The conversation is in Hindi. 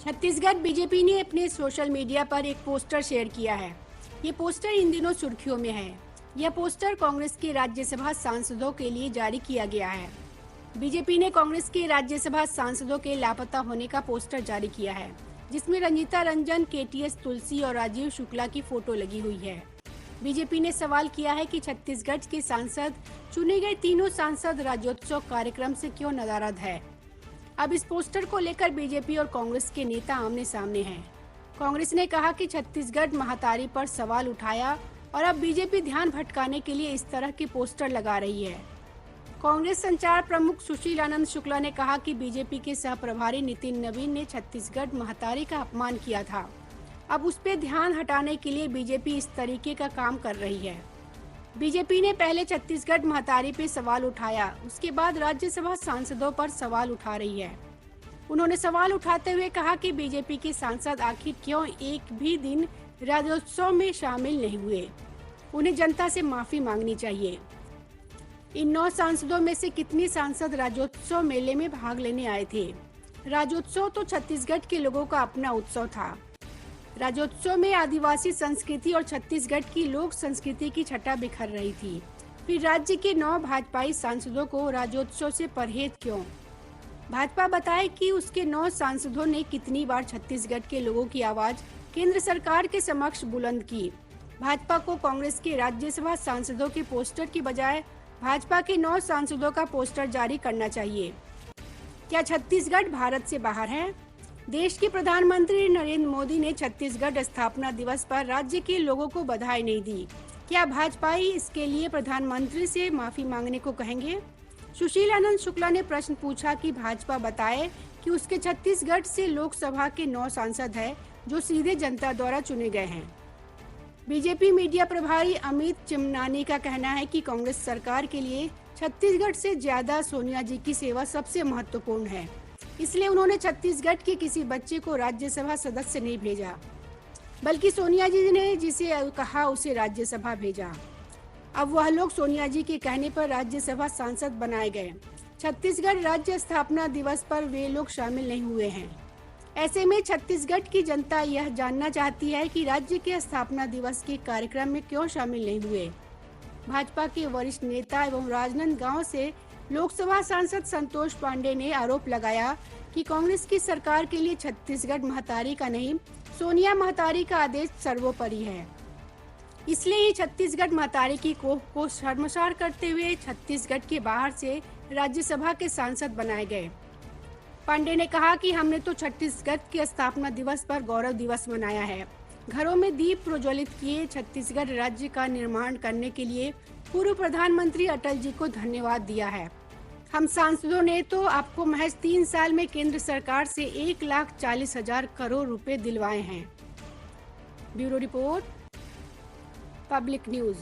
छत्तीसगढ़ बीजेपी ने अपने सोशल मीडिया पर एक पोस्टर शेयर किया है। ये पोस्टर इन दिनों सुर्खियों में है। यह पोस्टर कांग्रेस के राज्यसभा सांसदों के लिए जारी किया गया है। बीजेपी ने कांग्रेस के राज्यसभा सांसदों के लापता होने का पोस्टर जारी किया है, जिसमें रंजीता रंजन, केटीएस तुलसी और राजीव शुक्ला की फोटो लगी हुई है। बीजेपी ने सवाल किया है कि छत्तीसगढ़ के सांसद चुने गए तीनों सांसद राज्योत्सव कार्यक्रम से क्यों नाराज है। अब इस पोस्टर को लेकर बीजेपी और कांग्रेस के नेता आमने सामने हैं। कांग्रेस ने कहा कि छत्तीसगढ़ महातारी पर सवाल उठाया और अब बीजेपी ध्यान भटकाने के लिए इस तरह के पोस्टर लगा रही है। कांग्रेस संचार प्रमुख सुशील आनंद शुक्ला ने कहा कि बीजेपी के सह प्रभारी नितिन नवीन ने छत्तीसगढ़ महातारी का अपमान किया था। अब उस पर ध्यान हटाने के लिए बीजेपी इस तरीके का काम कर रही है। बीजेपी ने पहले छत्तीसगढ़ महातारी पे सवाल उठाया, उसके बाद राज्यसभा सांसदों पर सवाल उठा रही है। उन्होंने सवाल उठाते हुए कहा कि बीजेपी के सांसद आखिर क्यों एक भी दिन राज्योत्सव में शामिल नहीं हुए। उन्हें जनता से माफी मांगनी चाहिए। इन 9 सांसदों में से कितने सांसद राज्योत्सव मेले में भाग लेने आए थे? राज्योत्सव तो छत्तीसगढ़ के लोगों का अपना उत्सव था। राज्योत्सव में आदिवासी संस्कृति और छत्तीसगढ़ की लोक संस्कृति की छटा बिखर रही थी। फिर राज्य के 9 भाजपाई सांसदों को राज्योत्सव से परहेज क्यों? भाजपा बताए कि उसके 9 सांसदों ने कितनी बार छत्तीसगढ़ के लोगों की आवाज केंद्र सरकार के समक्ष बुलंद की। भाजपा को कांग्रेस के राज्यसभा सांसदों के पोस्टर की बजाय भाजपा के 9 सांसदों का पोस्टर जारी करना चाहिए। क्या छत्तीसगढ़ भारत से बाहर है? देश के प्रधानमंत्री नरेंद्र मोदी ने छत्तीसगढ़ स्थापना दिवस पर राज्य के लोगों को बधाई नहीं दी। क्या भाजपाई इसके लिए प्रधानमंत्री से माफी मांगने को कहेंगे? सुशील आनंद शुक्ला ने प्रश्न पूछा कि भाजपा बताए कि उसके छत्तीसगढ़ से लोकसभा के 9 सांसद हैं, जो सीधे जनता द्वारा चुने गए हैं। बीजेपी मीडिया प्रभारी अमित चिमनानी का कहना है कि कांग्रेस सरकार के लिए छत्तीसगढ़ से ज्यादा सोनिया जी की सेवा सबसे महत्वपूर्ण है, इसलिए उन्होंने छत्तीसगढ़ के किसी बच्चे को राज्यसभा सदस्य नहीं भेजा, बल्कि सोनिया जी ने जिसे कहा उसे राज्यसभा भेजा। अब वह लोग सोनिया जी के कहने पर राज्यसभा सांसद बनाए गए। छत्तीसगढ़ राज्य स्थापना दिवस पर वे लोग शामिल नहीं हुए हैं। ऐसे में छत्तीसगढ़ की जनता यह जानना चाहती है कि राज्य के स्थापना दिवस के कार्यक्रम में क्यों शामिल नहीं हुए। भाजपा के वरिष्ठ नेता एवं राजनांदगांव से लोकसभा सांसद संतोष पांडे ने आरोप लगाया कि कांग्रेस की सरकार के लिए छत्तीसगढ़ महातारी का नहीं, सोनिया महातारी का आदेश सर्वोपरि है। इसलिए ही छत्तीसगढ़ महातारी की कोख को शर्मसार करते हुए छत्तीसगढ़ के बाहर से राज्यसभा के सांसद बनाए गए। पांडे ने कहा कि हमने तो छत्तीसगढ़ के स्थापना दिवस पर गौरव दिवस मनाया है, घरों में दीप प्रज्वलित किए, छत्तीसगढ़ राज्य का निर्माण करने के लिए पूर्व प्रधानमंत्री अटल जी को धन्यवाद दिया है। हम सांसदों ने तो आपको महज 3 साल में केंद्र सरकार से 1,40,000 करोड़ रुपए दिलवाए हैं। Bureau report, public news.